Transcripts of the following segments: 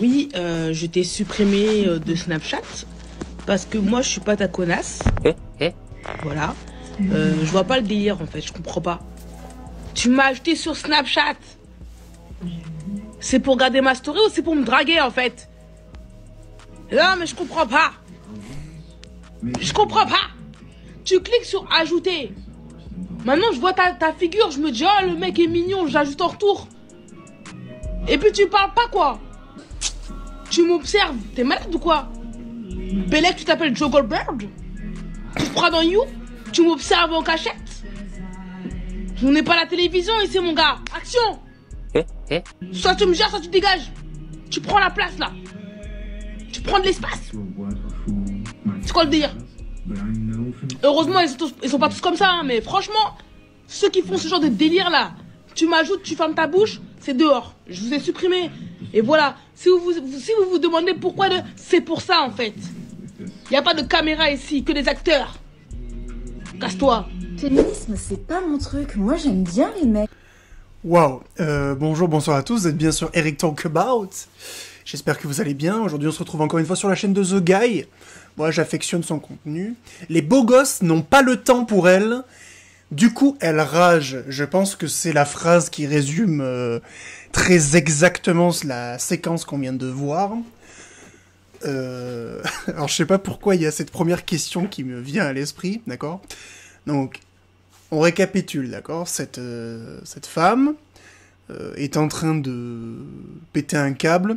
Oui, je t'ai supprimé de Snapchat parce que moi je suis pas ta connasse. Voilà. Je vois pas le délire en fait, je comprends pas. Tu m'as ajouté sur Snapchat. C'est pour garder ma story ou c'est pour me draguer en fait? Non mais je comprends pas. Je comprends pas. Tu cliques sur ajouter. Maintenant je vois ta figure, je me dis oh le mec est mignon, j'ajoute en retour. Et puis tu parles pas quoi. Tu m'observes, t'es malade ou quoi? Bellec, tu t'appelles Joe Goldberg? Tu te prends dans You? Tu m'observes en cachette? On n'est pas à la télévision ici mon gars. Action! Soit tu me gères, soit tu dégages. Tu prends la place là. Tu prends de l'espace. C'est quoi le délire? Heureusement ils sont pas tous comme ça hein, mais franchement, ceux qui font ce genre de délire là, tu m'ajoutes, tu fermes ta bouche, c'est dehors. Je vous ai supprimé. Et voilà, si vous vous demandez pourquoi, c'est pour ça en fait. Il n'y a pas de caméra ici, que des acteurs. Casse-toi. Féminisme, c'est pas mon truc. Moi, j'aime bien les mecs. Waouh, bonjour, bonsoir à tous, vous êtes bien sur Eric Talk About. J'espère que vous allez bien. Aujourd'hui, on se retrouve encore une fois sur la chaîne de The Guy. Moi, j'affectionne son contenu. Les beaux gosses n'ont pas le temps pour elle. Du coup, elle rage. Je pense que c'est la phrase qui résume très exactement la séquence qu'on vient de voir. Alors, je sais pas pourquoi il y a cette première question qui me vient à l'esprit, d'accord? Donc, on récapitule, d'accord? Cette femme est en train de péter un câble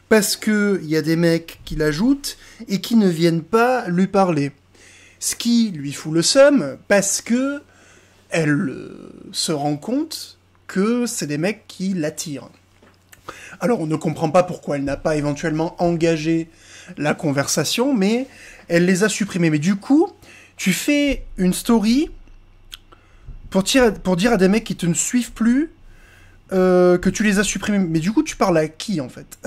parce que il y a des mecs qui l'ajoutent et qui ne viennent pas lui parler. Ce qui lui fout le seum parce que elle se rend compte que c'est des mecs qui l'attirent. Alors, on ne comprend pas pourquoi elle n'a pas éventuellement engagé la conversation, mais elle les a supprimés. Mais du coup, tu fais une story pour dire à des mecs qui te ne suivent plus que tu les as supprimés. Mais du coup, tu parles à qui, en fait?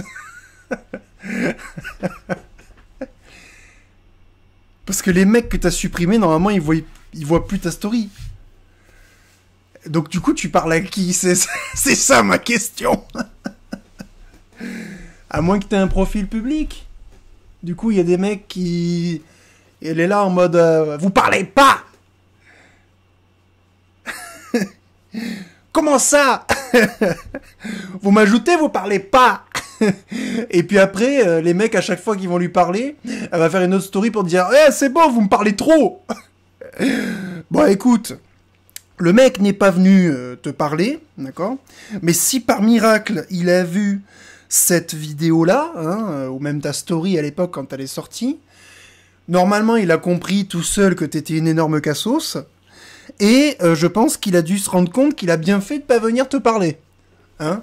Parce que les mecs que t'as supprimés, normalement, ils voient plus ta story. Donc du coup, tu parles à qui? C'est ça ma question. À moins que t'aies un profil public. Du coup, il y a des mecs qui... Elle est là en mode... vous parlez pas. Comment ça? Vous m'ajoutez, vous parlez pas. Et puis après, les mecs, à chaque fois qu'ils vont lui parler, elle va faire une autre story pour dire « Eh, c'est bon, vous me parlez trop !» Bon, écoute... Le mec n'est pas venu te parler, d'accord? Mais si par miracle, il a vu cette vidéo-là, hein, ou même ta story à l'époque quand elle est sortie, normalement, il a compris tout seul que t'étais une énorme cassos, et je pense qu'il a dû se rendre compte qu'il a bien fait de pas venir te parler. Hein?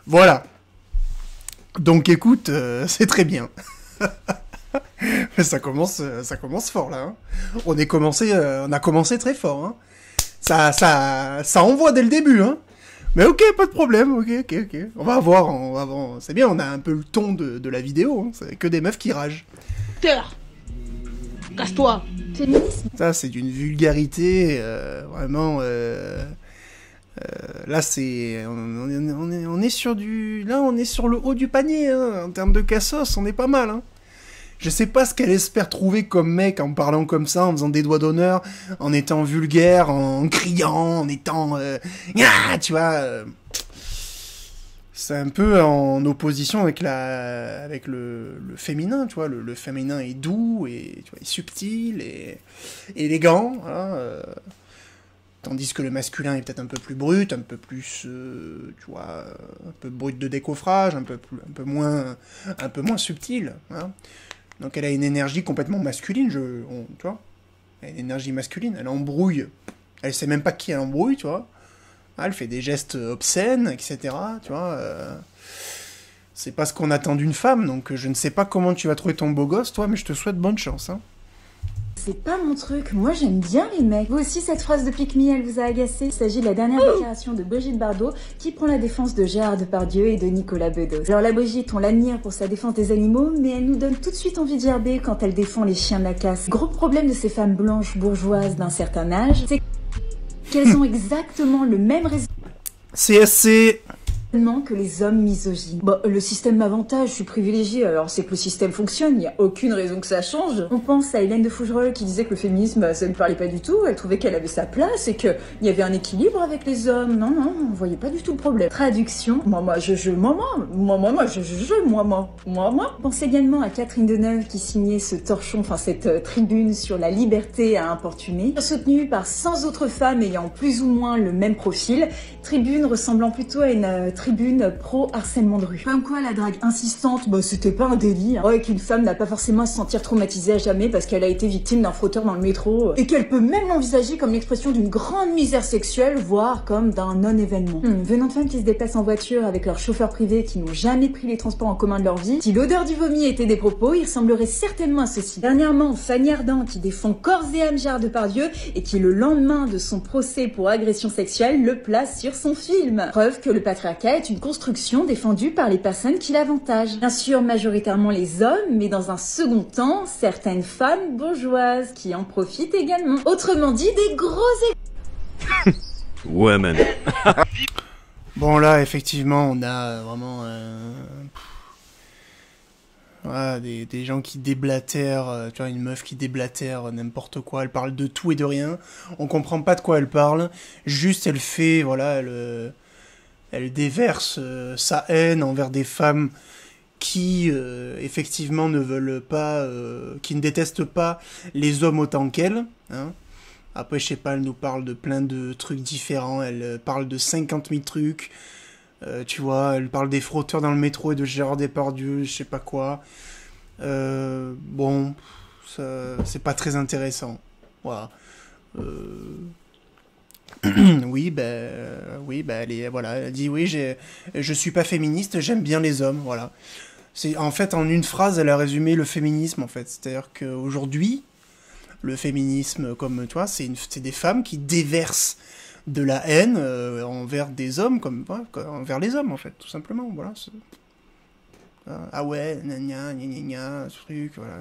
Voilà. Donc écoute, c'est très bien. ça commence fort, là. Hein. On a commencé très fort, hein. Ça envoie dès le début, hein. Mais ok, pas de problème, ok. On va voir. C'est bien, on a un peu le ton de la vidéo, hein. C'est que des meufs qui ragent. Terre. Casse-toi. Ça, c'est d'une vulgarité, vraiment... là, c'est... On est sur du... Là, on est sur le haut du panier, hein. En termes de cassos, on est pas mal, hein. Je sais pas ce qu'elle espère trouver comme mec en parlant comme ça, en faisant des doigts d'honneur, en étant vulgaire, en criant, en étant... tu vois... c'est un peu en opposition avec le féminin, tu vois. Le féminin est doux, et tu vois, est subtil, et élégant, voilà, tandis que le masculin est peut-être un peu plus brut, un peu plus, tu vois, un peu brut de décoffrage, un peu moins subtil, hein. Donc elle a une énergie complètement masculine, tu vois. Elle a une énergie masculine, elle embrouille. Elle sait même pas qui elle embrouille, tu vois. Elle fait des gestes obscènes, etc., tu vois. C'est pas ce qu'on attend d'une femme, donc je ne sais pas comment tu vas trouver ton beau gosse, toi, mais je te souhaite bonne chance, hein. C'est pas mon truc. Moi, j'aime bien les mecs. Vous aussi, cette phrase de Pique Me, elle vous a agacé? Il s'agit de la dernière déclaration de Brigitte Bardot qui prend la défense de Gérard Depardieu et de Nicolas Bedos. Alors la Brigitte, on l'admire pour sa défense des animaux, mais elle nous donne tout de suite envie de gerber quand elle défend les chiens de la casse. Gros problème de ces femmes blanches bourgeoises d'un certain âge, c'est qu'elles ont exactement le même résultat. CSC, que les hommes misogynes. Bon, le système m'avantage, je suis privilégiée, alors c'est que le système fonctionne, il n'y a aucune raison que ça change. On pense à Hélène de Fougerolles qui disait que le féminisme, ça ne parlait pas du tout, elle trouvait qu'elle avait sa place et qu'il y avait un équilibre avec les hommes. Non, on voyait pas du tout le problème. Traduction, moi. Pense également à Catherine Deneuve qui signait ce torchon, enfin cette tribune sur la liberté à importuner, soutenue par 100 autres femmes ayant plus ou moins le même profil, tribune ressemblant plutôt à une tribune pro-harcèlement de rue. Comme quoi la drague insistante, bah c'était pas un délire. Ouais, qu'une femme n'a pas forcément à se sentir traumatisée à jamais parce qu'elle a été victime d'un frotteur dans le métro, et qu'elle peut même l'envisager comme l'expression d'une grande misère sexuelle, voire comme d'un non-événement. Venant de femmes qui se déplacent en voiture avec leurs chauffeurs privés qui n'ont jamais pris les transports en commun de leur vie, si l'odeur du vomi était des propos, il ressemblerait certainement à ceci. Dernièrement, Fanny Ardant qui défend corps et âme Gérard Depardieu et qui, le lendemain de son procès pour agression sexuelle, le place sur son film. Preuve que le patriarcat est une construction défendue par les personnes qui l'avantagent. Bien sûr, majoritairement les hommes, mais dans un second temps, certaines femmes bourgeoises qui en profitent également. Autrement dit, des gros Ouais, man. Bon, là, effectivement, on a vraiment... Voilà, des gens qui déblatèrent, tu vois, une meuf qui déblatère n'importe quoi, elle parle de tout et de rien, on comprend pas de quoi elle parle, juste elle fait, voilà, elle déverse sa haine envers des femmes qui, effectivement, ne veulent pas, qui ne détestent pas les hommes autant qu'elle, hein. Après, je sais pas, elle nous parle de plein de trucs différents, elle parle de 50 000 trucs, tu vois, elle parle des frotteurs dans le métro et de Gérard Depardieu, je sais pas quoi. Bon, c'est pas très intéressant. Voilà. Oui, voilà, elle dit oui, je suis pas féministe, j'aime bien les hommes, voilà. C'est en fait en une phrase, elle a résumé le féminisme en fait. C'est-à-dire qu'aujourd'hui, le féminisme, comme tu vois, c'est des femmes qui déversent de la haine envers des hommes, comme envers les hommes en fait, tout simplement. Voilà. Ah ouais, gna, ce truc, voilà.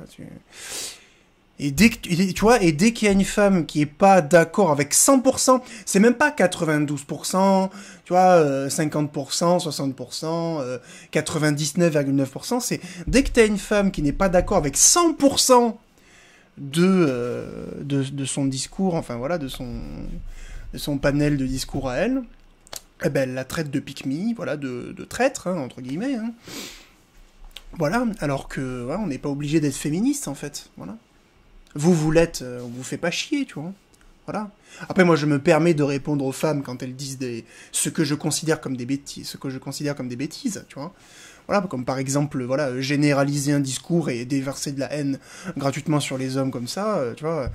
Et dès qu'il y a une femme qui est pas d'accord avec 100%, c'est même pas 92%, tu vois, 50%, 60%, 99,9%, c'est dès que t'as une femme qui n'est pas d'accord avec 100% de son discours, enfin voilà, de son panel de discours à elle, eh ben elle la traite de pique-me, voilà, de traître, hein, entre guillemets, hein. Voilà, alors que voilà, on n'est pas obligé d'être féministe en fait, voilà. Vous l'êtes, on vous fait pas chier, tu vois. Voilà. Après, moi, je me permets de répondre aux femmes quand elles disent ce que je considère comme des bêtises, tu vois. Voilà, comme par exemple, voilà, généraliser un discours et déverser de la haine gratuitement sur les hommes comme ça, tu vois.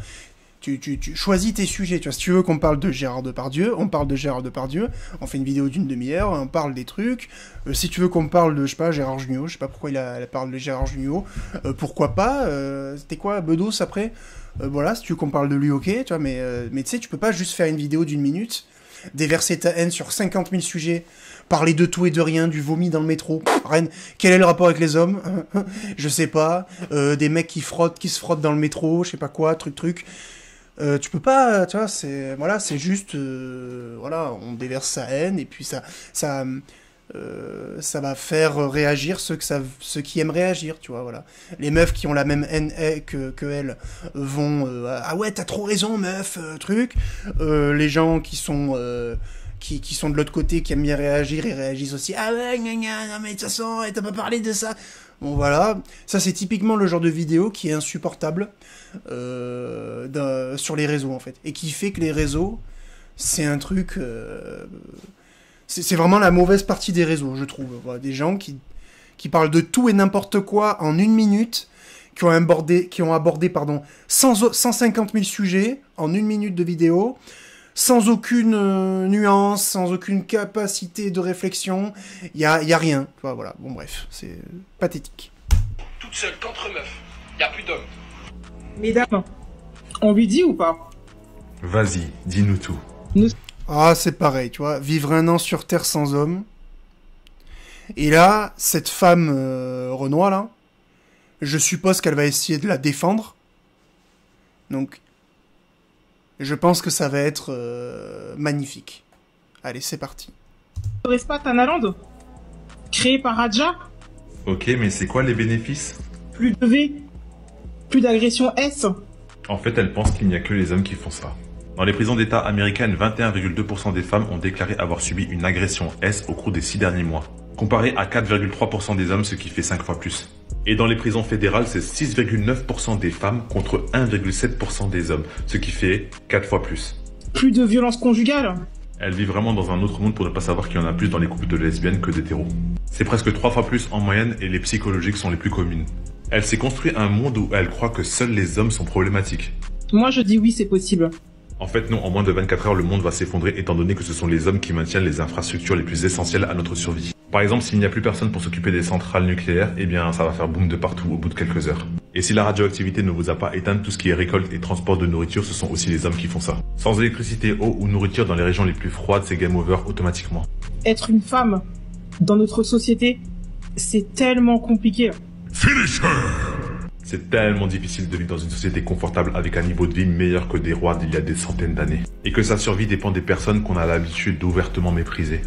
Tu choisis tes sujets, tu vois. Si tu veux qu'on parle de Gérard Depardieu, on parle de Gérard Depardieu, on fait une vidéo d'une demi-heure, on parle des trucs. Si tu veux qu'on parle de, je sais pas, Gérard Jugnot, je sais pas pourquoi elle parle de Gérard Jugnot, pourquoi pas, c'était quoi, Bedos après, voilà, si tu veux qu'on parle de lui, ok, tu vois, mais tu sais, tu peux pas juste faire une vidéo d'une minute, déverser ta haine sur 50 000 sujets, parler de tout et de rien, du vomi dans le métro, Rennes, quel est le rapport avec les hommes? Je sais pas, des mecs qui se frottent dans le métro, je sais pas quoi, truc. Tu peux pas, tu vois, c'est juste, voilà, on déverse sa haine et puis ça va faire réagir ceux qui aiment réagir, tu vois, voilà. Les meufs qui ont la même haine que elles vont, ah ouais, t'as trop raison, meuf, truc. Les gens qui sont de l'autre côté, qui aiment bien réagir, ils réagissent aussi, ah ouais, non mais de toute façon, t'as pas parlé de ça. Bon voilà, ça c'est typiquement le genre de vidéo qui est insupportable sur les réseaux en fait, et qui fait que les réseaux, c'est un truc, c'est vraiment la mauvaise partie des réseaux, je trouve. Voilà, des gens qui parlent de tout et n'importe quoi en une minute, qui ont abordé 150 000 sujets en une minute de vidéo, sans aucune nuance, sans aucune capacité de réflexion, il y a rien. Voilà, bon bref, c'est pathétique. Toute seule contre meuf, il y a plus d'hommes. Mesdames, on lui dit ou pas? Vas-y, dis-nous tout. Ah, c'est pareil, tu vois, vivre un an sur Terre sans homme. Et là, cette femme Renoir, là, je suppose qu'elle va essayer de la défendre. Donc, je pense que ça va être magnifique. Allez, c'est parti. Pas Tanaland, créé par Raja. Ok, mais c'est quoi les bénéfices? Plus de V, plus d'agression S. En fait, elle pense qu'il n'y a que les hommes qui font ça. Dans les prisons d'État américaines, 21,2% des femmes ont déclaré avoir subi une agression S au cours des 6 derniers mois, comparé à 4,3% des hommes, ce qui fait 5 fois plus. Et dans les prisons fédérales, c'est 6,9% des femmes contre 1,7% des hommes, ce qui fait 4 fois plus. Plus de violence conjugale. Elle vit vraiment dans un autre monde pour ne pas savoir qu'il y en a plus dans les couples de lesbiennes que d'hétéros. C'est presque 3 fois plus en moyenne et les psychologiques sont les plus communes. Elle s'est construit un monde où elle croit que seuls les hommes sont problématiques. Moi je dis oui, c'est possible. En fait non, en moins de 24 heures, le monde va s'effondrer étant donné que ce sont les hommes qui maintiennent les infrastructures les plus essentielles à notre survie. Par exemple, s'il n'y a plus personne pour s'occuper des centrales nucléaires, eh bien ça va faire boum de partout au bout de quelques heures. Et si la radioactivité ne vous a pas éteint, tout ce qui est récolte et transport de nourriture, ce sont aussi les hommes qui font ça. Sans électricité, eau ou nourriture dans les régions les plus froides, c'est game over automatiquement. Être une femme dans notre société, c'est tellement compliqué. C'est tellement difficile de vivre dans une société confortable avec un niveau de vie meilleur que des rois d'il y a des centaines d'années. Et que sa survie dépend des personnes qu'on a l'habitude d'ouvertement mépriser.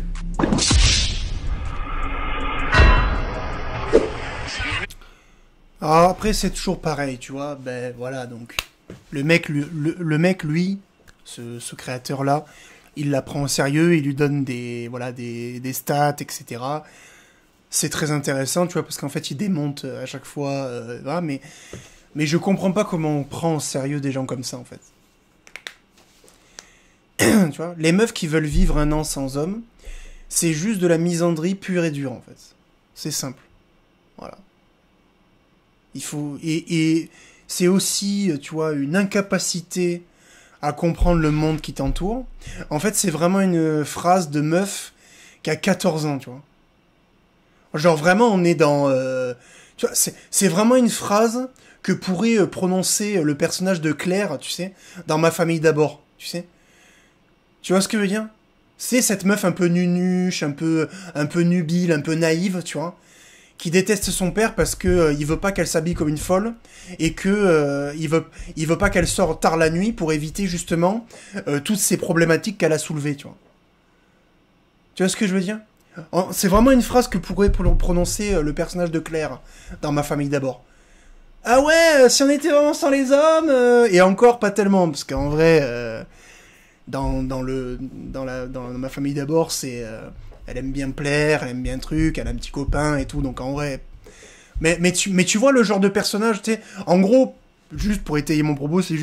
Alors après, c'est toujours pareil, tu vois. Ben voilà, donc le mec, lui, ce créateur-là, il la prend au sérieux, il lui donne des stats, etc. C'est très intéressant, tu vois, parce qu'en fait, il démonte à chaque fois, voilà, mais je comprends pas comment on prend au sérieux des gens comme ça, en fait. Tu vois, les meufs qui veulent vivre un an sans homme, c'est juste de la misandrie pure et dure, en fait. C'est simple. Voilà. Il faut... Et c'est aussi, tu vois, une incapacité à comprendre le monde qui t'entoure. En fait, c'est vraiment une phrase de meuf qui a 14 ans, tu vois. Genre, vraiment, on est dans... tu vois, c'est vraiment une phrase que pourrait prononcer le personnage de Claire, tu sais, dans Ma famille d'abord, tu sais. Tu vois ce que je veux dire? C'est cette meuf un peu nunuche, un peu nubile, un peu naïve, tu vois, qui déteste son père parce que il veut pas qu'elle s'habille comme une folle et que il veut pas qu'elle sorte tard la nuit pour éviter justement toutes ces problématiques qu'elle a soulevées, tu vois. Tu vois ce que je veux dire? C'est vraiment une phrase que pourrait prononcer le personnage de Claire dans Ma famille d'abord. Ah ouais, si on était vraiment sans les hommes, et encore pas tellement, parce qu'en vrai, dans Ma famille d'abord, c'est, elle aime bien plaire, elle aime bien truc, elle a un petit copain et tout, donc en vrai. Mais tu vois le genre de personnage, tu sais, en gros, juste pour étayer mon propos, c'est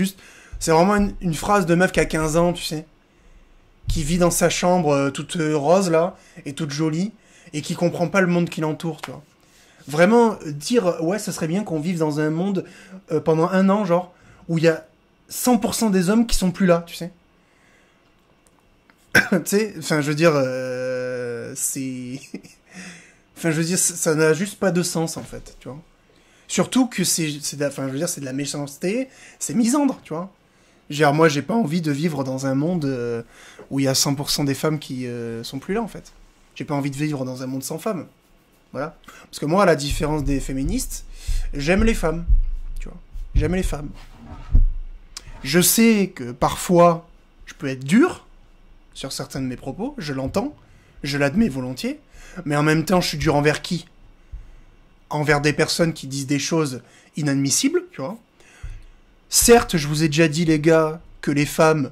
vraiment une phrase de meuf qui a 15 ans, tu sais, qui vit dans sa chambre toute rose là et toute jolie et qui comprend pas le monde qui l'entoure, tu vois. Vraiment dire ouais, ça serait bien qu'on vive dans un monde pendant un an genre où il y a 100% des hommes qui sont plus là, tu sais. Tu sais, enfin je veux dire c'est enfin je veux dire ça n'a juste pas de sens en fait, tu vois. Surtout que enfin je veux dire c'est de la méchanceté, c'est misandre, tu vois. Genre, moi, j'ai pas envie de vivre dans un monde où il y a 100% des femmes qui sont plus là, en fait. J'ai pas envie de vivre dans un monde sans femmes. Voilà. Parce que moi, à la différence des féministes, j'aime les femmes. Tu vois. J'aime les femmes. Je sais que parfois, je peux être dur sur certains de mes propos, je l'entends, je l'admets volontiers, mais en même temps, je suis dur envers qui? Envers des personnes qui disent des choses inadmissibles, tu vois. Certes, je vous ai déjà dit, les gars, que les femmes,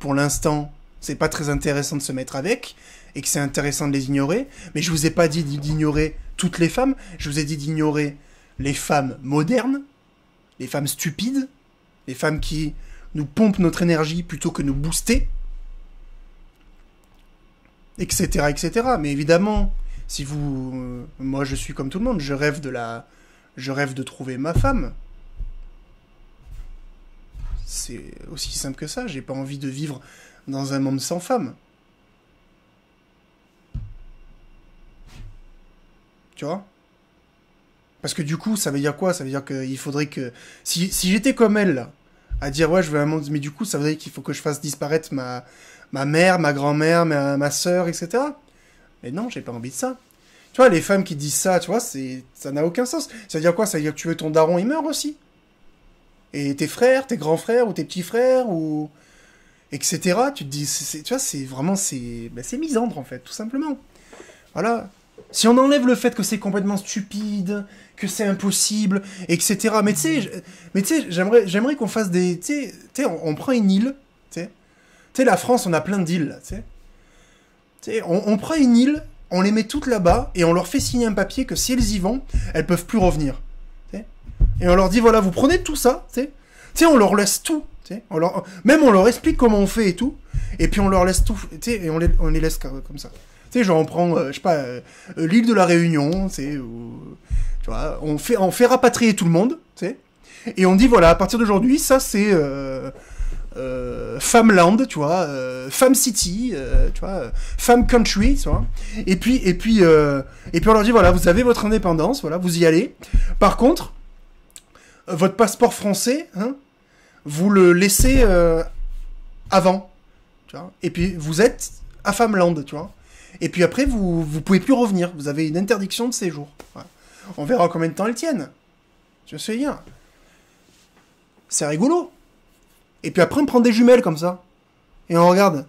pour l'instant, c'est pas très intéressant de se mettre avec, et que c'est intéressant de les ignorer, mais je vous ai pas dit d'ignorer toutes les femmes, je vous ai dit d'ignorer les femmes modernes, les femmes stupides, les femmes qui nous pompent notre énergie plutôt que nous booster, etc., etc. Mais évidemment, si vous... moi, je suis comme tout le monde, je rêve de trouver ma femme. C'est aussi simple que ça, j'ai pas envie de vivre dans un monde sans femmes. Tu vois? Parce que du coup, ça veut dire quoi? Ça veut dire qu'il faudrait que... Si j'étais comme elle, là, à dire, ouais, je veux un monde... Mais du coup, ça veut dire qu'il faut que je fasse disparaître ma mère, ma grand-mère, ma sœur, etc. Mais non, j'ai pas envie de ça. Tu vois, les femmes qui disent ça, tu vois, ça n'a aucun sens. Ça veut dire quoi? Ça veut dire que tu veux ton daron, il meurt aussi. Et tes frères, tes grands frères, ou tes petits frères, ou... etc. Tu te dis, tu vois, c'est vraiment, c'est misandre, en fait, tout simplement. Voilà. Si on enlève le fait que c'est complètement stupide, que c'est impossible, etc. Mais tu sais, j'aimerais qu'on fasse des... Tu sais, on prend une île, tu sais, la France, on a plein d'îles, tu sais. On prend une île, on les met toutes là-bas, et on leur fait signer un papier que si elles y vont, elles peuvent plus revenir. T'sais. Et on leur dit, voilà, vous prenez tout ça, tu sais, on leur laisse tout. Même on leur explique comment on fait et tout, et puis on leur laisse tout, tu sais, et on les laisse comme ça. Tu sais, genre on prend, je sais pas, l'île de la Réunion, tu sais, tu vois, on fait rapatrier tout le monde, tu sais, et on dit, voilà, à partir d'aujourd'hui, ça c'est Femme-land, tu vois, Femme City, tu vois, Femme Country, tu vois, et puis on leur dit, voilà, vous avez votre indépendance, voilà, vous y allez. Par contre, votre passeport français, hein, vous le laissez avant, tu vois, et puis vous êtes à Femme-land, tu vois. Et puis après, vous pouvez plus revenir. Vous avez une interdiction de séjour. Voilà. On verra combien de temps elles tiennent. Je sais bien. C'est rigolo. Et puis après, on prend des jumelles comme ça. Et on regarde.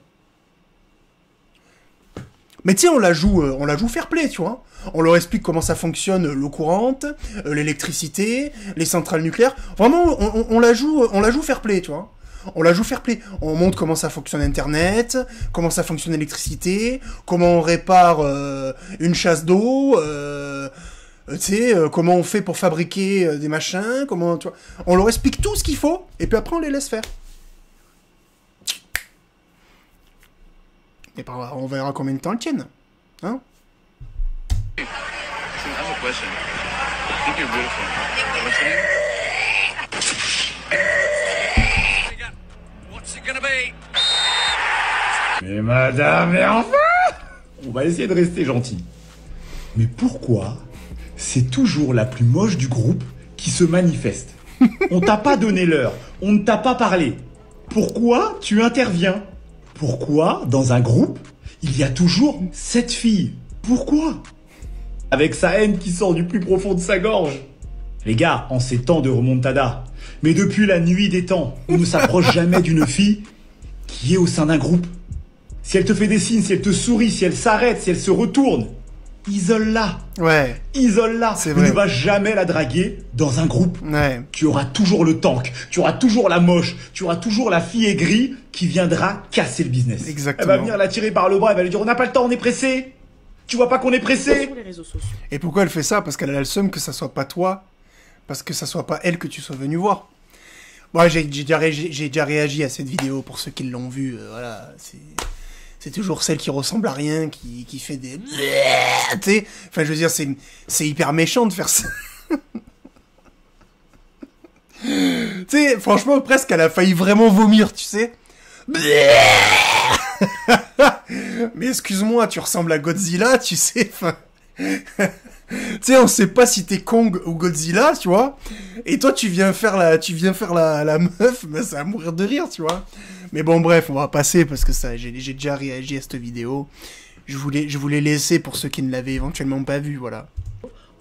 Mais tu sais, on la joue fair play, tu vois. On leur explique comment ça fonctionne, l'eau courante, l'électricité, les centrales nucléaires. Vraiment, on la joue fair play, tu vois. On la joue fair play. On montre comment ça fonctionne Internet, comment ça fonctionne l'électricité, comment on répare une chasse d'eau, tu sais, comment on fait pour fabriquer des machins, comment, tu vois. On leur explique tout ce qu'il faut, et puis après on les laisse faire. Et ben, on verra combien de temps elles tiennent. Hein? I have a question. I think you're beautiful. What's your name? Mais madame, mais enfin! On va essayer de rester gentil. Mais pourquoi c'est toujours la plus moche du groupe qui se manifeste? On t'a pas donné l'heure, on ne t'a pas parlé. Pourquoi tu interviens? Pourquoi, dans un groupe, il y a toujours cette fille? Pourquoi? Avec sa haine qui sort du plus profond de sa gorge. Les gars, en ces temps de remontada, mais depuis la nuit des temps, on ne s'approche jamais d'une fille qui est au sein d'un groupe. Si elle te fait des signes, si elle te sourit, si elle s'arrête, si elle se retourne, isole-la. Ouais. Isole-la. C'est Mais vrai. ne va jamais la draguer dans un groupe. Ouais. Tu auras toujours le tank, tu auras toujours la moche, tu auras toujours la fille aigrie qui viendra casser le business. Exactement. Elle va venir la tirer par le bras, elle va lui dire on n'a pas le temps, on est pressé. Tu vois pas qu'on est pressé? Sur les réseaux sociaux. Et pourquoi elle fait ça? Parce qu'elle a le seum que ça soit pas toi, parce que ça soit pas elle que tu sois venu voir. Moi, j'ai déjà réagi à cette vidéo pour ceux qui l'ont vue. Voilà, c'est toujours celle qui ressemble à rien, qui fait des... Tu sais, enfin, je veux dire, c'est hyper méchant de faire ça. Tu sais, franchement, presque, elle a failli vraiment vomir, tu sais. Mais excuse-moi, tu ressembles à Godzilla, tu sais, enfin... Tu sais, on sait pas si t'es Kong ou Godzilla, tu vois. Et toi, tu viens faire la meuf, mais ça va mourir de rire, tu vois. Mais bon, bref, on va passer parce que ça, j'ai déjà réagi à cette vidéo. Je voulais laisser pour ceux qui ne l'avaient éventuellement pas vu, voilà.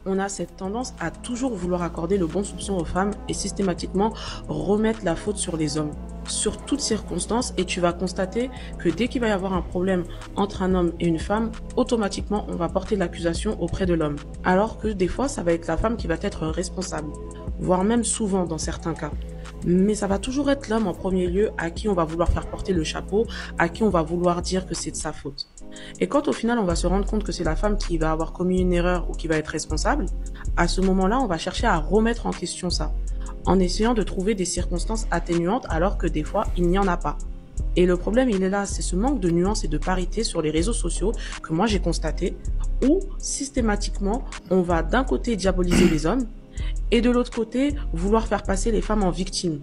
On a cette tendance à toujours vouloir accorder le bon soupçon aux femmes et systématiquement remettre la faute sur les hommes, sur toutes circonstances, et tu vas constater que dès qu'il va y avoir un problème entre un homme et une femme, automatiquement on va porter l'accusation auprès de l'homme. Alors que des fois ça va être la femme qui va être responsable, voire même souvent dans certains cas. Mais ça va toujours être l'homme en premier lieu à qui on va vouloir faire porter le chapeau, à qui on va vouloir dire que c'est de sa faute. Et quand au final on va se rendre compte que c'est la femme qui va avoir commis une erreur ou qui va être responsable, à ce moment-là on va chercher à remettre en question ça, en essayant de trouver des circonstances atténuantes alors que des fois il n'y en a pas. Et le problème il est là, c'est ce manque de nuances et de parité sur les réseaux sociaux que moi j'ai constaté, où systématiquement on va d'un côté diaboliser les hommes, et de l'autre côté, vouloir faire passer les femmes en victimes,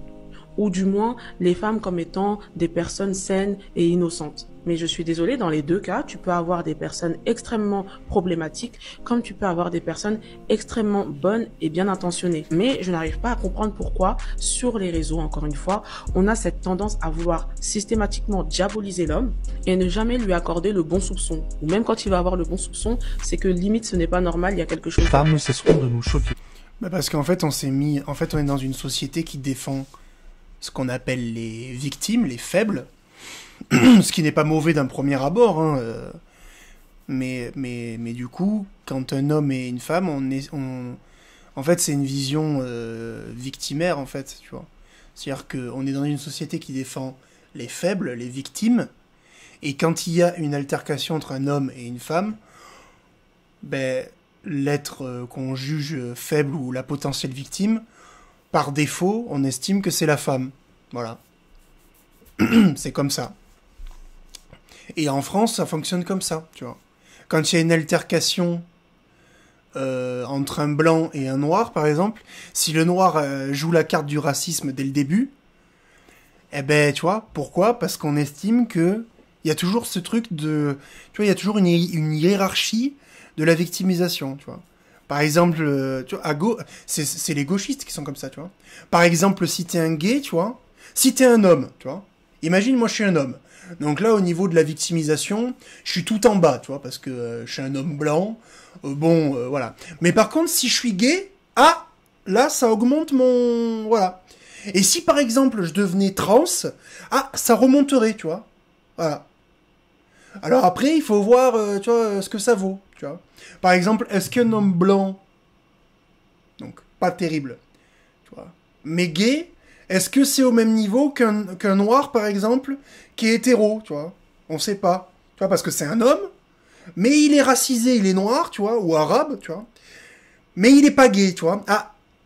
ou du moins les femmes comme étant des personnes saines et innocentes. Mais je suis désolée, dans les deux cas, tu peux avoir des personnes extrêmement problématiques, comme tu peux avoir des personnes extrêmement bonnes et bien intentionnées. Mais je n'arrive pas à comprendre pourquoi, sur les réseaux, encore une fois, on a cette tendance à vouloir systématiquement diaboliser l'homme et ne jamais lui accorder le bon soupçon. Ou même quand il va avoir le bon soupçon, c'est que limite ce n'est pas normal, il y a quelque chose... Les femmes ne cesseront de nous choquer. Bah parce qu'en fait, on est dans une société qui défend ce qu'on appelle les victimes, les faibles, Ce qui n'est pas mauvais d'un premier abord, hein, mais du coup, quand un homme et une femme, en fait, c'est une vision victimaire, en fait, tu vois. C'est-à-dire qu'on est dans une société qui défend les faibles, les victimes, et quand il y a une altercation entre un homme et une femme, ben, l'être qu'on juge faible ou la potentielle victime, par défaut, on estime que c'est la femme. Voilà. C'est comme ça. Et en France, ça fonctionne comme ça, tu vois. Quand il y a une altercation entre un blanc et un noir, par exemple, si le noir joue la carte du racisme dès le début, eh ben, tu vois, pourquoi ? Parce qu'on estime que il y a toujours ce truc de... Tu vois, il y a toujours une hiérarchie de la victimisation, tu vois. Par exemple, tu vois, c'est les gauchistes qui sont comme ça, tu vois. Par exemple, si t'es un gay, tu vois, si t'es un homme, tu vois, imagine, moi, je suis un homme. Donc là, au niveau de la victimisation, je suis tout en bas, tu vois, parce que je suis un homme blanc, voilà. Mais par contre, si je suis gay, là, ça augmente mon... Voilà. Et si, par exemple, je devenais trans, ça remonterait, tu vois. Voilà. Alors après, il faut voir, tu vois, ce que ça vaut, tu vois. Par exemple, est-ce qu'un homme blanc, donc pas terrible, tu vois, mais gay, est-ce que c'est au même niveau qu'un noir, par exemple, qui est hétéro, tu vois? On sait pas, tu vois, parce que c'est un homme, mais il est racisé, il est noir, tu vois, ou arabe, tu vois, mais il est pas gay, tu vois.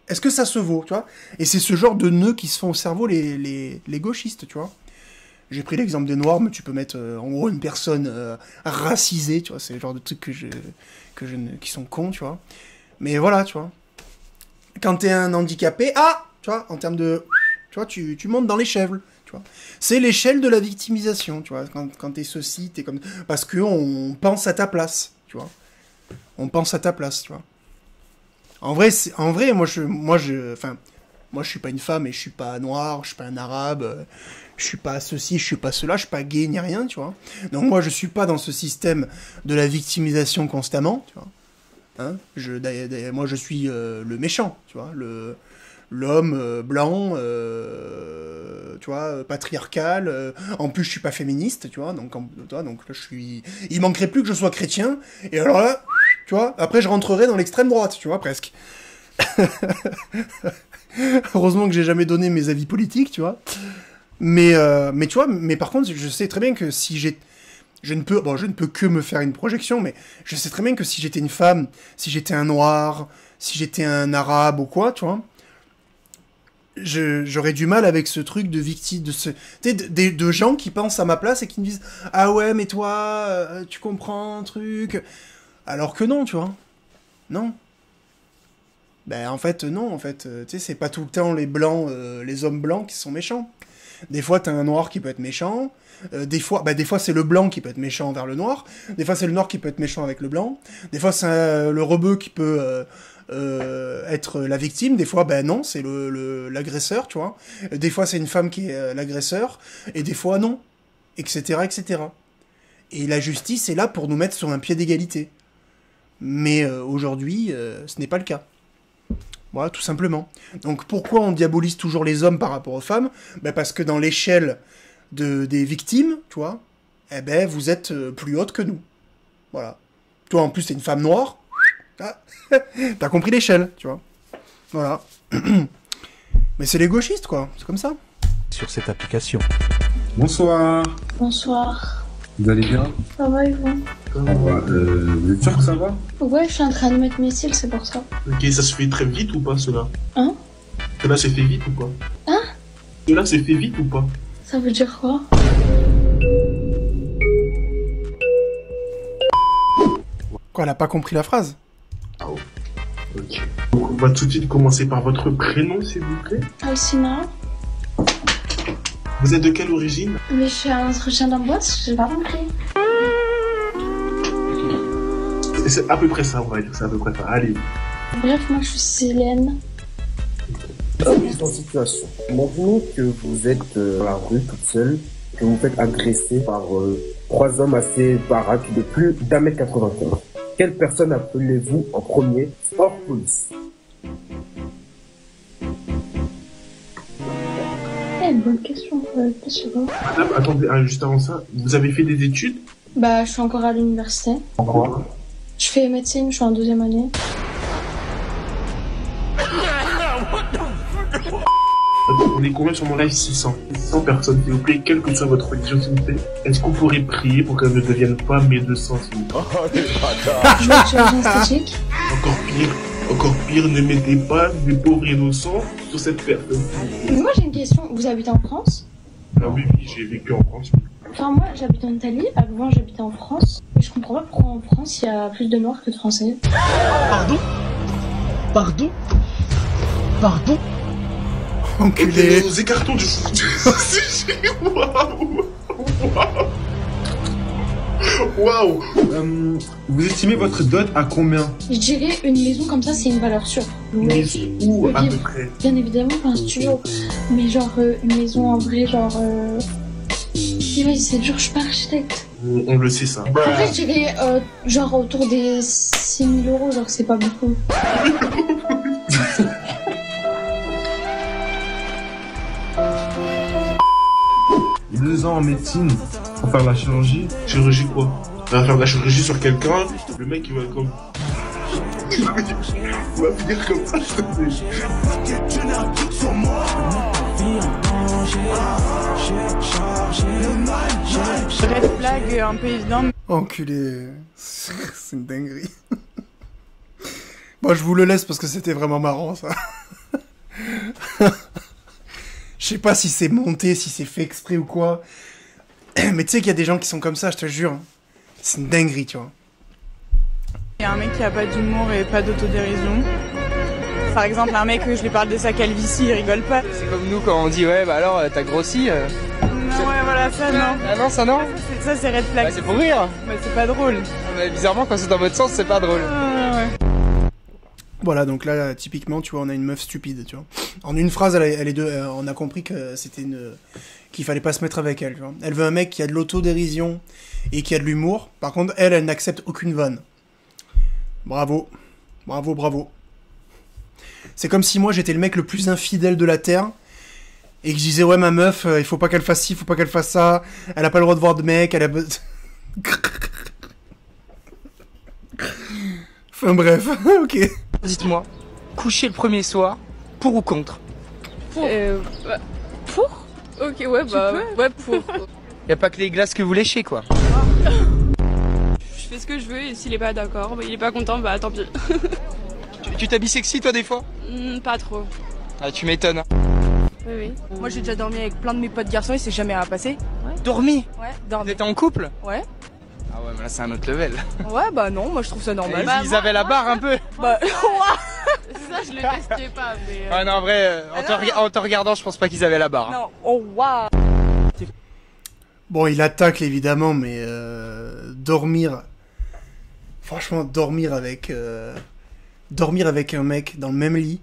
Est-ce que ça se vaut, tu vois? Et c'est ce genre de nœuds qui se font au cerveau les gauchistes, tu vois. J'ai pris l'exemple des noirs, mais tu peux mettre en gros une personne racisée, tu vois, c'est le genre de trucs qui sont cons, tu vois. Mais voilà, tu vois. Quand t'es un handicapé, tu vois, en termes de... Tu vois, tu montes dans l'échelle, tu vois. C'est l'échelle de la victimisation, tu vois. Quand t'es ceci, t'es comme... Parce qu'on pense à ta place, tu vois. On pense à ta place, tu vois. En vrai, moi, je suis pas une femme et je suis pas noir, je suis pas un arabe... Je suis pas ceci, je suis pas cela, je suis pas gay ni rien, tu vois. Donc moi, je suis pas dans ce système de la victimisation constamment, tu vois. Hein, moi, je suis le méchant, tu vois, l'homme blanc, tu vois, patriarcal. En plus, je suis pas féministe, tu vois. Donc là, je suis. Il manquerait plus que je sois chrétien. Et alors là, tu vois, après, je rentrerai dans l'extrême droite, tu vois, presque. Heureusement que j'ai jamais donné mes avis politiques, tu vois. Mais tu vois, mais par contre, je sais très bien que si je ne peux que me faire une projection, mais je sais très bien que si j'étais une femme, si j'étais un noir, si j'étais un arabe ou quoi, tu vois, j'aurais du mal avec ce truc de victime, de gens qui pensent à ma place et qui me disent « Ah ouais, mais toi, tu comprends un truc... » Alors que non, tu vois. Non. Ben, en fait, non, en fait. Tu sais, c'est pas tout le temps les blancs, les hommes blancs qui sont méchants. Des fois, t'as un noir qui peut être méchant. Des fois, c'est le blanc qui peut être méchant envers le noir. Des fois, c'est le noir qui peut être méchant avec le blanc. Des fois, c'est le rebeu qui peut être la victime. Des fois, non, c'est l'agresseur, tu vois. Des fois, c'est une femme qui est l'agresseur. Et des fois, non. Etc., etc. Et la justice est là pour nous mettre sur un pied d'égalité. Mais aujourd'hui, ce n'est pas le cas. Voilà, tout simplement. Donc pourquoi on diabolise toujours les hommes par rapport aux femmes ? Parce que dans l'échelle des victimes, tu vois, vous êtes plus haute que nous. Voilà. Toi, en plus, t'es une femme noire. T'as compris l'échelle, tu vois. Voilà. Mais c'est les gauchistes, quoi. C'est comme ça. Sur cette application. Bonsoir. Bonsoir. Vous allez bien ? Ça va et vous ? Ça va. Vous êtes sûr que ça va ? Ouais, je suis en train de mettre mes cils, c'est pour ça. Ok, ça se fait très vite ou pas, cela ? Hein ? Cela s'est fait vite ou pas ? Hein ? Cela s'est fait vite ou pas ? Ça veut dire quoi ? Quoi, elle a pas compris la phrase ? Ah oh. Ok. Donc on va tout de suite commencer par votre prénom, s'il vous plaît. Alcina. Vous êtes de quelle origine ? Mais je suis un entretien d'embauche, j'ai pas compris. C'est à peu près ça, on va dire, c'est à peu près ça. Allez. Bref, moi je suis Célène. Mise en situation. Imaginez que vous êtes dans la rue toute seule, que vous faites agresser par 3 hommes assez baraques de plus d'1m95. Quelle personne appelez-vous en premier hors police ? une bonne question. Je sais pas. Madame, attendez, juste avant ça, vous avez fait des études? Bah, je suis encore à l'université. Quoi? Je fais médecine, je suis en 2e année. On est combien sur mon live? 600. 600 personnes, s'il vous plaît, quelle que soit votre religion, s'il vous plaît. Est-ce qu'on pourrait prier pour qu'elle ne devienne pas 1200, s'il vous plaît? Je vais être chirurgien esthétique. Encore pire, ne mettez pas des pauvres innocents sur cette personne. Mais moi j'ai une question, vous habitez en France? Ah oui, j'ai vécu en France. Enfin moi j'habite en Italie, avant j'habitais en France. Et je comprends pas pourquoi en France il y a plus de Noirs que de Français. Pardon? Enculé. Okay, nous écartons du sujet. Waouh. Vous estimez votre dot à combien? Je dirais une maison comme ça c'est une valeur sûre. Une maison où à peu près? Bien évidemment pas un studio, mais genre une maison en vrai genre... Oui c'est dur, je suis pas architecte. On le sait ça. En fait je dirais genre autour des 6 000 €, genre c'est pas beaucoup. 2 ans en médecine pour faire la chirurgie. Chirurgie quoi? On va faire de la chirurgie sur quelqu'un, le mec il va comme... il va finir comme ça, je te dis. Red flag un peu évident. Enculé. C'est une dinguerie. Bon, je vous le laisse parce que c'était vraiment marrant, ça. Je sais pas si c'est monté, si c'est fait exprès ou quoi. Mais tu sais qu'il y a des gens qui sont comme ça, je te jure. C'est une dinguerie, tu vois. Il y a un mec qui a pas d'humour et pas d'autodérision. Par exemple, un mec, je lui parle de sa calvitie, il rigole pas. C'est comme nous quand on dit ouais bah alors t'as grossi. Non, ouais voilà, ça non. Ah non, ça non. Ça c'est red flag. Bah, c'est pour rire. Bah c'est pas drôle. Mais bizarrement quand c'est dans votre sens c'est pas drôle. Ouais. Voilà, donc là, typiquement, tu vois, on a une meuf stupide, tu vois. En une phrase, on a compris que c'était qu'il fallait pas se mettre avec elle, tu vois. Elle veut un mec qui a de l'autodérision et qui a de l'humour. Par contre, elle n'accepte aucune vanne. Bravo. Bravo. C'est comme si moi, j'étais le mec le plus infidèle de la Terre et que je disais, ouais, ma meuf, il faut pas qu'elle fasse ci, il faut pas qu'elle fasse ça, elle a pas le droit de voir de mec, elle a... Enfin bref, ok. Dites-moi, coucher le premier soir, pour ou contre? Pour. Ok, ouais, bah, ouais, pour. Y a pas que les glaces que vous léchez, quoi. Je fais ce que je veux et s'il est pas d'accord, bah, il est pas content, bah tant pis. Tu t'habilles sexy, toi, des fois? Pas trop. Ah, tu m'étonnes. Oui. Moi, j'ai déjà dormi avec plein de mes potes garçons et c'est jamais rien passé. Ouais. Dormi? Ouais, dormi. T'étais en couple? Ouais. Ah ouais, mais là, c'est un autre level. Ouais, bah non, moi je trouve ça normal. Ils avaient la barre un peu. Bah, ça, je le testais pas, mais. Ouais, non, en vrai, en te regardant, je pense pas qu'ils avaient la barre. Non, oh waouh. Bon, il attaque évidemment, mais dormir. Franchement, dormir avec un mec dans le même lit,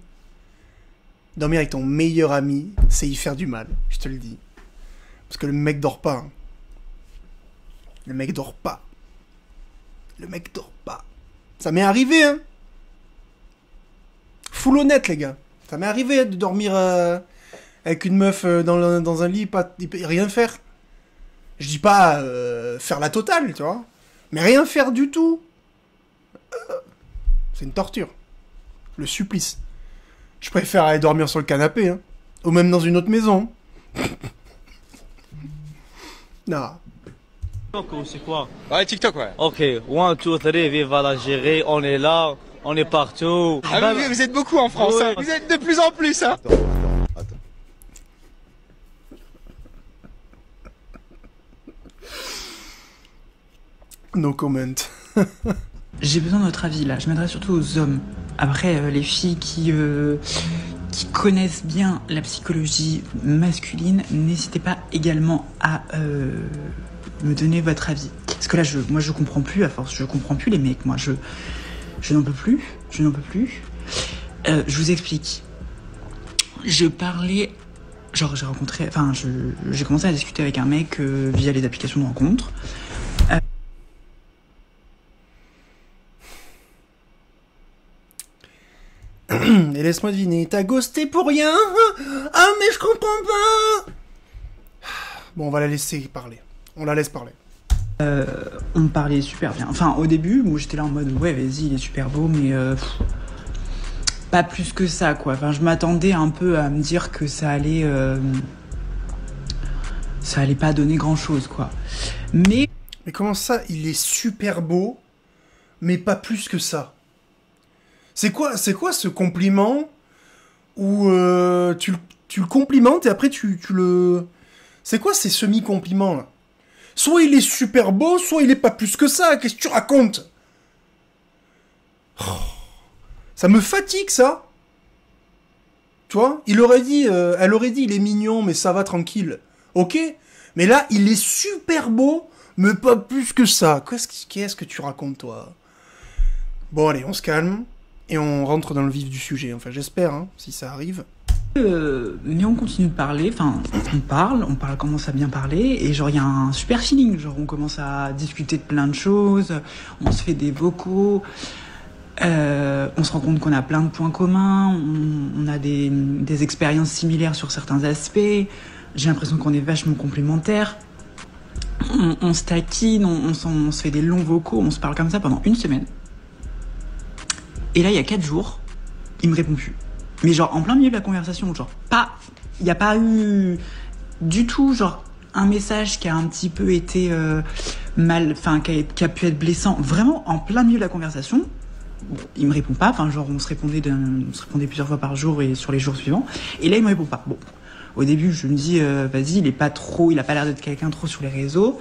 dormir avec ton meilleur ami, c'est y faire du mal, je te le dis. Parce que le mec dort pas. Hein. Le mec dort pas. Ça m'est arrivé, hein. Full honnête, les gars. Ça m'est arrivé de dormir avec une meuf dans un lit, rien faire. Je dis pas faire la totale, tu vois. Mais rien faire du tout. C'est une torture. Le supplice. Je préfère aller dormir sur le canapé, hein. Ou même dans une autre maison. Non. C'est quoi? Ouais, TikTok, ouais. Ok, 1, 2, 3, vive l'Algérie, on est là, on est partout. Ah, vous êtes beaucoup en France, hein. Vous êtes de plus en plus, hein. Attends. No comment. J'ai besoin de votre avis là, je m'adresse surtout aux hommes. Après, les filles qui connaissent bien la psychologie masculine, n'hésitez pas également à me donner votre avis. Parce que là, moi je comprends plus, à force, je comprends plus les mecs, moi je n'en peux plus, je vous explique. Je parlais, genre j'ai commencé à discuter avec un mec via les applications de rencontre. Et laisse-moi deviner, t'as ghosté pour rien? Ah mais je comprends pas. Bon, on va la laisser parler. On la laisse parler. On parlait super bien. Enfin, au début, moi j'étais là en mode ouais, vas-y, il est super beau, mais pas plus que ça, quoi. Enfin, je m'attendais un peu à me dire que ça allait pas donner grand-chose, quoi. Mais comment ça, il est super beau, mais pas plus que ça? C'est quoi ce compliment où tu le complimentes et après tu le... C'est quoi ces semi-compliments, là? Soit il est super beau, soit il est pas plus que ça. Qu'est-ce que tu racontes? Oh, ça me fatigue, ça. Tu vois, elle aurait dit, il est mignon, mais ça va, tranquille. Ok? Mais là, il est super beau, mais pas plus que ça. Qu'est-ce que tu racontes, toi? Bon, allez, on se calme, et on rentre dans le vif du sujet. Enfin, j'espère, hein, si ça arrive. Mais on continue de parler, enfin, on commence à bien parler, et genre, il y a un super feeling, genre, on commence à discuter de plein de choses, on se fait des vocaux, on se rend compte qu'on a plein de points communs, on a des expériences similaires sur certains aspects, j'ai l'impression qu'on est vachement complémentaires, on se taquine, on se fait des longs vocaux, on se parle comme ça pendant une semaine. Et là, il y a 4 jours, il me répond plus. Mais genre, en plein milieu de la conversation, genre, il n'y a pas eu du tout, genre, un message qui a un petit peu été mal, enfin, qui a pu être blessant. Vraiment, en plein milieu de la conversation, bon, il me répond pas, enfin, genre, on se répondait plusieurs fois par jour et sur les jours suivants. Et là, il me répond pas. Bon, au début, je me dis, vas-y, il a pas l'air d'être quelqu'un trop sur les réseaux.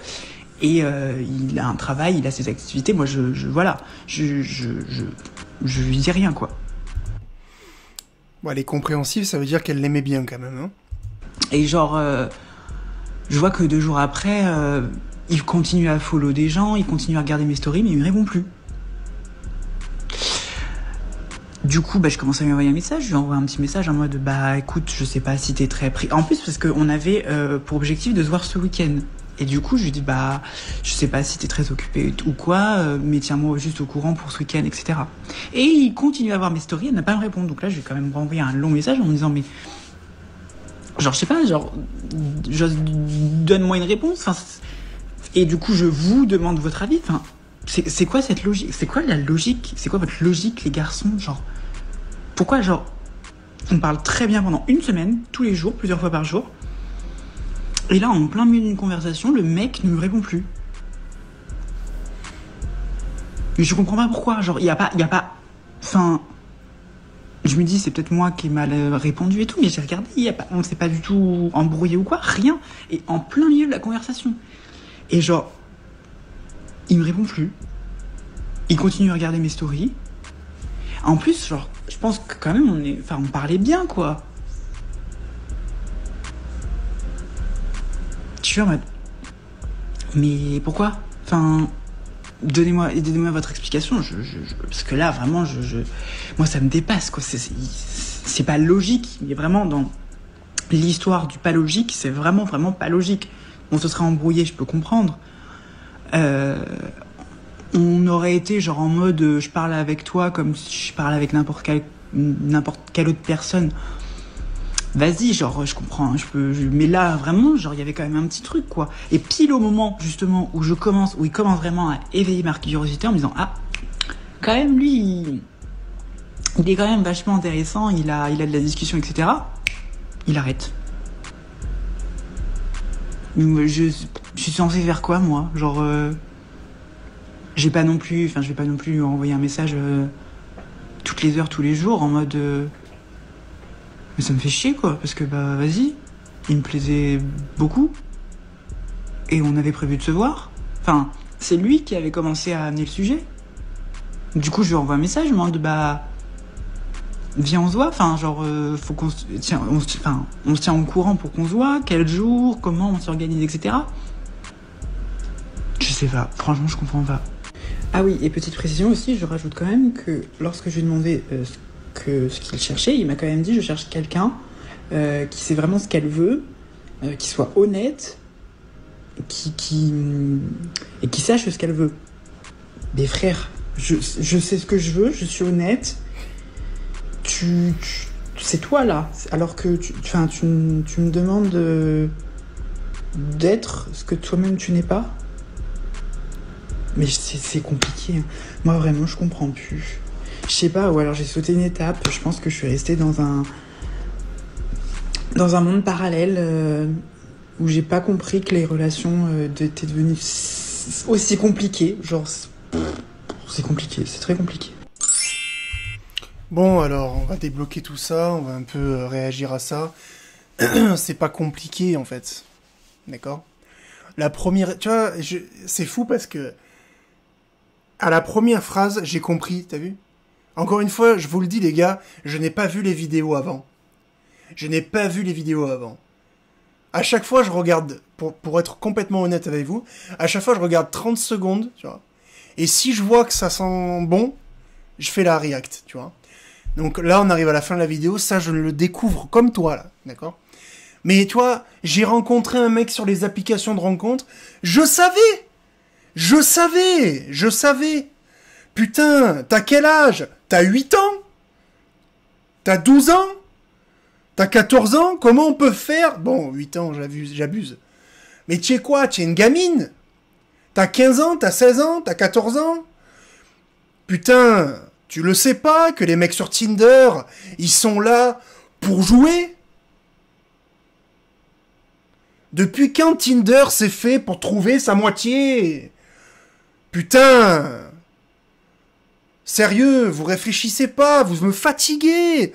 Et il a un travail, il a ses activités. Moi, je lui dis rien, quoi. Bon, elle est compréhensive, ça veut dire qu'elle l'aimait bien quand même, hein. Et genre, je vois que 2 jours après, il continue à follow des gens, il continue à regarder mes stories, mais il me répond plus. Du coup, je commence à lui envoyer un message, je lui envoie un petit message en mode, écoute, je sais pas si t'es très pris. En plus, parce qu'on avait pour objectif de se voir ce week-end. Et du coup, je lui dis, je sais pas si t'es très occupé ou quoi, mais tiens-moi juste au courant pour ce week-end, etc. Et il continue à voir mes stories, elle n'a pas à me répondre. Donc là, je vais quand même renvoyer un long message en me disant, mais... Genre, je sais pas, donne-moi une réponse. Enfin, et du coup, je vous demande votre avis. Enfin, c'est quoi cette logique? C'est quoi la logique? C'est quoi votre logique, les garçons? Genre, pourquoi, genre, on parle très bien pendant une semaine, tous les jours, plusieurs fois par jour. Et là, en plein milieu d'une conversation, le mec ne me répond plus. Mais je comprends pas pourquoi. Genre, il y a pas... Enfin... Je me dis, c'est peut-être moi qui ai mal répondu et tout, mais j'ai regardé, on s'est pas du tout embrouillé ou quoi, rien. Et en plein milieu de la conversation. Et genre... Il me répond plus. Il continue à regarder mes stories. En plus, genre, je pense que quand même, on parlait bien, quoi. Je suis en mode, mais pourquoi? Enfin, donnez-moi votre explication. Parce que là, vraiment, moi, ça me dépasse, quoi. C'est pas logique, mais vraiment dans l'histoire du pas logique, c'est vraiment pas logique. On se serait embrouillé, je peux comprendre. On aurait été genre en mode, je parle avec toi comme si je parlais avec n'importe quelle autre personne. Vas-y, genre, je comprends, mais là, vraiment, genre, il y avait quand même un petit truc, quoi. Et pile au moment, justement, où il commence vraiment à éveiller ma curiosité en me disant, quand même, lui, il est quand même vachement intéressant, il a de la discussion, etc. Il arrête. Je suis censée faire quoi, moi? Genre, je vais pas non plus lui envoyer un message toutes les heures, tous les jours, en mode... Mais ça me fait chier, quoi, parce que, vas-y, il me plaisait beaucoup, et on avait prévu de se voir. Enfin, c'est lui qui avait commencé à amener le sujet. Du coup, je lui envoie un message, je me demande, viens, on se voit, enfin, genre, faut qu'on se tient au courant pour qu'on se voit, quel jour, comment on s'organise, etc. Je sais pas, franchement, je comprends pas. Ah oui, et petite précision aussi, je rajoute quand même que lorsque je lui ai demandé ce qu'il cherchait, il m'a quand même dit, je cherche quelqu'un qui sait vraiment ce qu'elle veut, qui soit honnête, et qui sache ce qu'elle veut. Mais frère, je sais ce que je veux, je suis honnête, c'est toi là, alors que tu me demandes d'être ce que toi-même tu n'es pas. Mais c'est compliqué. Hein. Moi, vraiment, je comprends plus. Je sais pas, ou alors j'ai sauté une étape. Je pense que je suis restée dans un monde parallèle où j'ai pas compris que les relations étaient devenues aussi compliquées. Genre, c'est compliqué, c'est très compliqué. Bon, alors, on va débloquer tout ça, on va un peu réagir à ça. C'est pas compliqué, en fait. D'accord ? La première... Tu vois, c'est fou parce que... À la première phrase, j'ai compris, t'as vu ? Encore une fois, je vous le dis, les gars, je n'ai pas vu les vidéos avant. À chaque fois, je regarde, pour être complètement honnête avec vous, à chaque fois, je regarde 30 secondes, tu vois. Et si je vois que ça sent bon, je fais la react, tu vois. Donc là, on arrive à la fin de la vidéo, ça, je le découvre comme toi, là, d'accord ? Mais, tu vois, j'ai rencontré un mec sur les applications de rencontres, je savais. Putain, t'as quel âge ? T'as 8 ans ? T'as 12 ans ? T'as 14 ans ? Comment on peut faire ? Bon, 8 ans, j'abuse. Mais tu es quoi ? Tu es une gamine ? T'as 15 ans ? T'as 16 ans ? T'as 14 ans ? Putain, tu le sais pas que les mecs sur Tinder, ils sont là pour jouer ? Depuis quand Tinder s'est fait pour trouver sa moitié ? Putain ! Sérieux, vous réfléchissez pas, vous me fatiguez.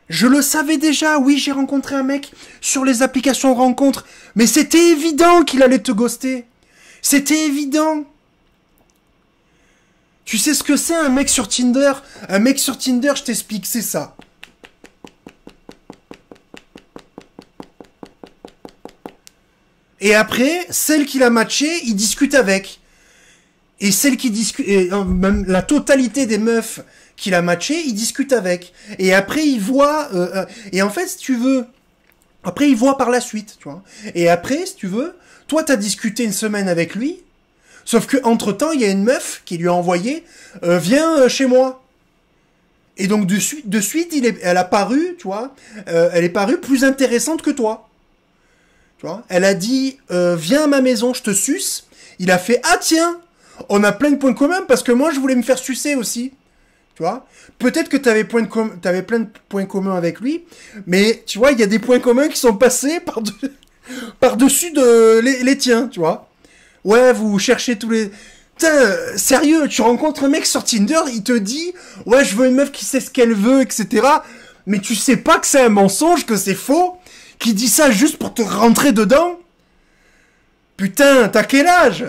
Je le savais déjà, oui, j'ai rencontré un mec sur les applications de rencontres, mais c'était évident qu'il allait te ghoster. C'était évident. Tu sais ce que c'est un mec sur Tinder ? Un mec sur Tinder, je t'explique, c'est ça. Et après, celle qu'il a matchée, il discute avec. Et celle qui discute, même la totalité des meufs qu'il a matchées, il discute avec. Et après, il voit, et en fait, si tu veux, après, il voit par la suite, tu vois. Et après, si tu veux, toi, t'as discuté une semaine avec lui, sauf que entre temps, il y a une meuf qui lui a envoyé, viens chez moi. Et donc, de suite, elle a paru, tu vois, elle est parue plus intéressante que toi. Tu vois, elle a dit, viens à ma maison, je te suce. Il a fait, ah tiens, on a plein de points communs parce que moi je voulais me faire sucer aussi. Tu vois, peut-être que t'avais plein de points communs avec lui, mais tu vois, il y a des points communs qui sont passés par-dessus les tiens, tu vois. Ouais, vous cherchez tous les... Putain, sérieux, tu rencontres un mec sur Tinder, il te dit, ouais, je veux une meuf qui sait ce qu'elle veut, etc. Mais tu sais pas que c'est un mensonge, que c'est faux, qui dit ça juste pour te rentrer dedans. Putain, t'as quel âge ?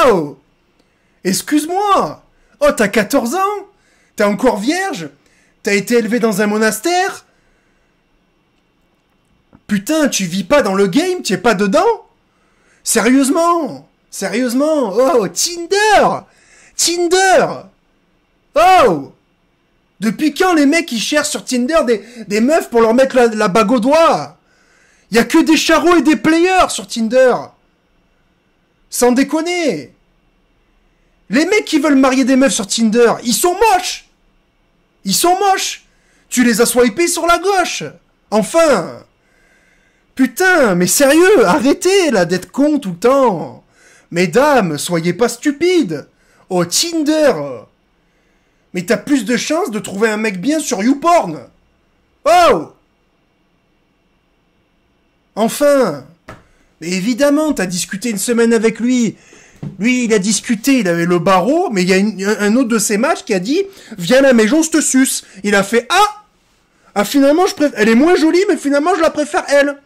Oh ! Excuse-moi ! Oh, t'as 14 ans ? T'es encore vierge ? T'as été élevé dans un monastère ? Putain, tu vis pas dans le game ? Tu es pas dedans ? Sérieusement ? Oh, Tinder ! Oh ! Depuis quand les mecs ils cherchent sur Tinder des meufs pour leur mettre la bague au doigt ? Y a que des charros et des players sur Tinder. Sans déconner. Les mecs qui veulent marier des meufs sur Tinder, ils sont moches. Tu les as swipés sur la gauche. Enfin. Putain, mais sérieux, arrêtez là d'être con tout le temps. Mesdames, soyez pas stupides. Oh, Tinder. Mais t'as plus de chances de trouver un mec bien sur YouPorn. Oh. Enfin! Mais évidemment, t'as discuté une semaine avec lui. Lui, il a discuté, il avait le barreau, mais il y a un autre de ses matchs qui a dit « Viens à la maison, je te suce ». Il a fait « Ah, finalement, elle est moins jolie, mais finalement, je la préfère elle ».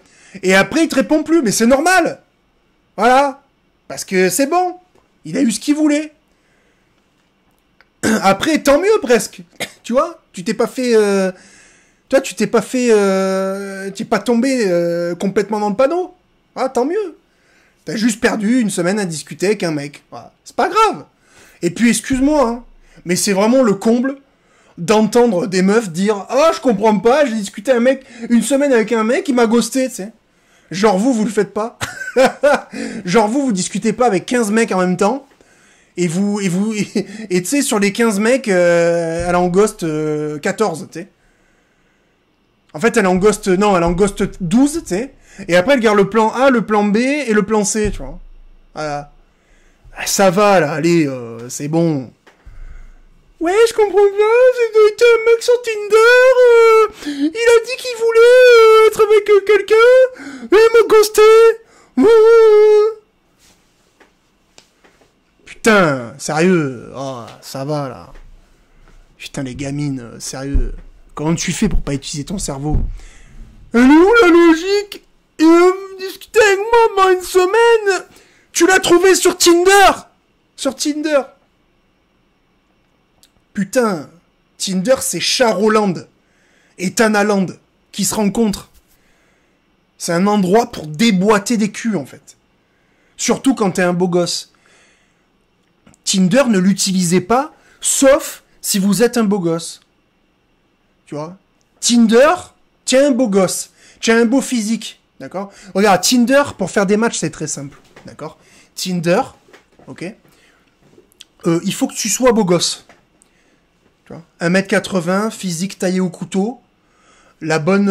Et après, il te répond plus, mais c'est normal. Voilà. Parce que c'est bon. Il a eu ce qu'il voulait. Après, tant mieux, presque. Tu vois, tu t'es pas fait... Toi, tu t'es pas tombé complètement dans le panneau. Ah, tant mieux. T'as juste perdu une semaine à discuter avec un mec. Voilà. C'est pas grave. Et puis, excuse-moi, hein, mais c'est vraiment le comble d'entendre des meufs dire « Ah, je comprends pas, j'ai discuté une semaine avec un mec, il m'a ghosté, tu sais. » Genre, vous le faites pas. Genre, vous discutez pas avec 15 mecs en même temps. Et tu sais, sur les 15 mecs, elle en ghost 14, tu sais. En fait, elle est en Ghost... Non, elle est en Ghost 12, tu sais. Et après, elle garde le plan A, le plan B et le plan C, tu vois. Voilà. Ça va, là, allez, c'est bon. Ouais, je comprends pas, c'est un mec sur Tinder, il a dit qu'il voulait être avec quelqu'un, et il m'a ghosté. Putain, sérieux, oh, ça va, là. Putain, les gamines, sérieux. Comment tu fais pour pas utiliser ton cerveau? Elle est où la logique? Il a discuté avec moi pendant une semaine. Tu l'as trouvé sur Tinder. Sur Tinder. Putain, Tinder, c'est Charoland et Tanaland qui se rencontrent. C'est un endroit pour déboîter des culs, en fait. Surtout quand t'es un beau gosse. Tinder, ne l'utilisez pas, sauf si vous êtes un beau gosse. Tu vois? Tinder, tiens un beau gosse. Tiens un beau physique. D'accord? Regarde, Tinder, pour faire des matchs, c'est très simple. D'accord? Tinder, ok? Il faut que tu sois beau gosse. Tu vois? 1m80, physique taillé au couteau. La bonne,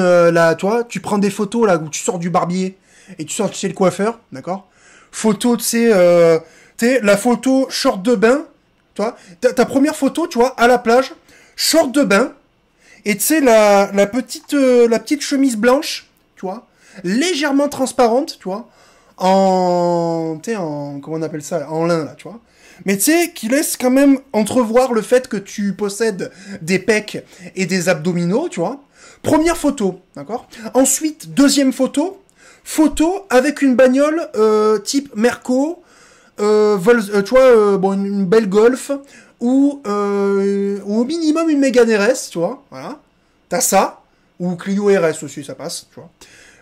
toi, tu prends des photos, là, où tu sors du barbier et tu sors chez le coiffeur. D'accord? Photo, tu sais, la photo short de bain. Tu vois? Ta première photo, tu vois, à la plage, short de bain. Et tu sais, la petite chemise blanche, tu vois, légèrement transparente, tu vois, comment on appelle ça, en lin, là, tu vois. Mais tu sais, qui laisse quand même entrevoir le fait que tu possèdes des pecs et des abdominaux, tu vois. Première photo, d'accord? Ensuite, deuxième photo avec une bagnole type Merco, tu vois, bon, une belle Golf, ou au minimum une Mégane RS, tu vois, voilà. T'as ça, ou Clio RS aussi, ça passe, tu vois.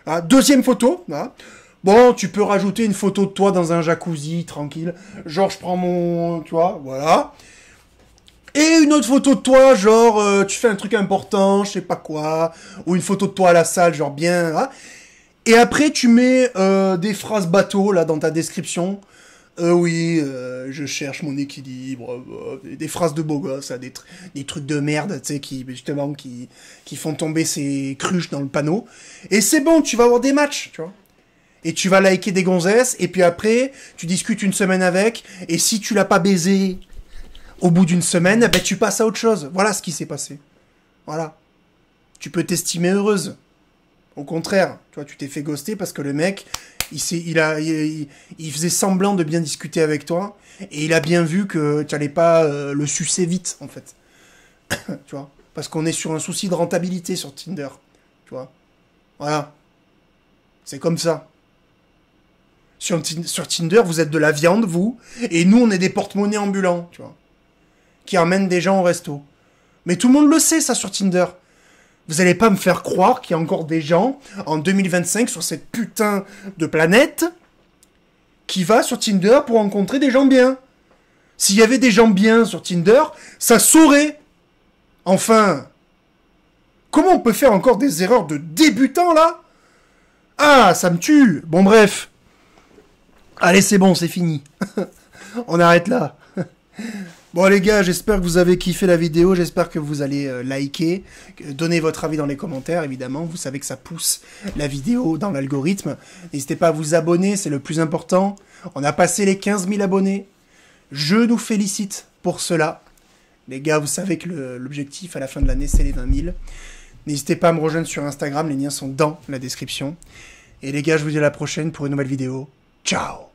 Ah, deuxième photo, voilà. Bon, tu peux rajouter une photo de toi dans un jacuzzi, tranquille. Genre, je prends mon... Tu vois, voilà. Et une autre photo de toi, genre, tu fais un truc important, je sais pas quoi. Ou une photo de toi à la salle, genre bien... Voilà. Et après, tu mets des phrases bateau, là, dans ta description. Oui, je cherche mon équilibre. Des phrases de beau gosse, des trucs de merde, tu sais, qui font tomber ces cruches dans le panneau. Et c'est bon, tu vas avoir des matchs, tu vois. Et tu vas liker des gonzesses, et puis après, tu discutes une semaine avec, et si tu l'as pas baisé au bout d'une semaine, ben tu passes à autre chose. Voilà ce qui s'est passé. Voilà. Tu peux t'estimer heureuse. Au contraire, tu vois, tu t'es fait ghoster parce que le mec, il faisait semblant de bien discuter avec toi, et il a bien vu que tu allais pas le sucer vite, en fait. Tu vois, parce qu'on est sur un souci de rentabilité sur Tinder. Tu vois. Voilà. C'est comme ça. Sur Tinder, vous êtes de la viande, vous, et nous, on est des porte-monnaies ambulants, tu vois, qui emmènent des gens au resto. Mais tout le monde le sait, ça, sur Tinder. Vous allez pas me faire croire qu'il y a encore des gens, en 2025, sur cette putain de planète, qui va sur Tinder pour rencontrer des gens bien. S'il y avait des gens bien sur Tinder, ça saurait. Enfin, comment on peut faire encore des erreurs de débutants, là? Ah, ça me tue. Bon, bref. Allez, c'est bon, c'est fini. On arrête là. Bon, les gars, j'espère que vous avez kiffé la vidéo. J'espère que vous allez liker. Donnez votre avis dans les commentaires, évidemment. Vous savez que ça pousse la vidéo dans l'algorithme. N'hésitez pas à vous abonner, c'est le plus important. On a passé les 15 000 abonnés. Je nous félicite pour cela. Les gars, vous savez que l'objectif à la fin de l'année, c'est les 20 000. N'hésitez pas à me rejoindre sur Instagram. Les liens sont dans la description. Et les gars, je vous dis à la prochaine pour une nouvelle vidéo. Ciao!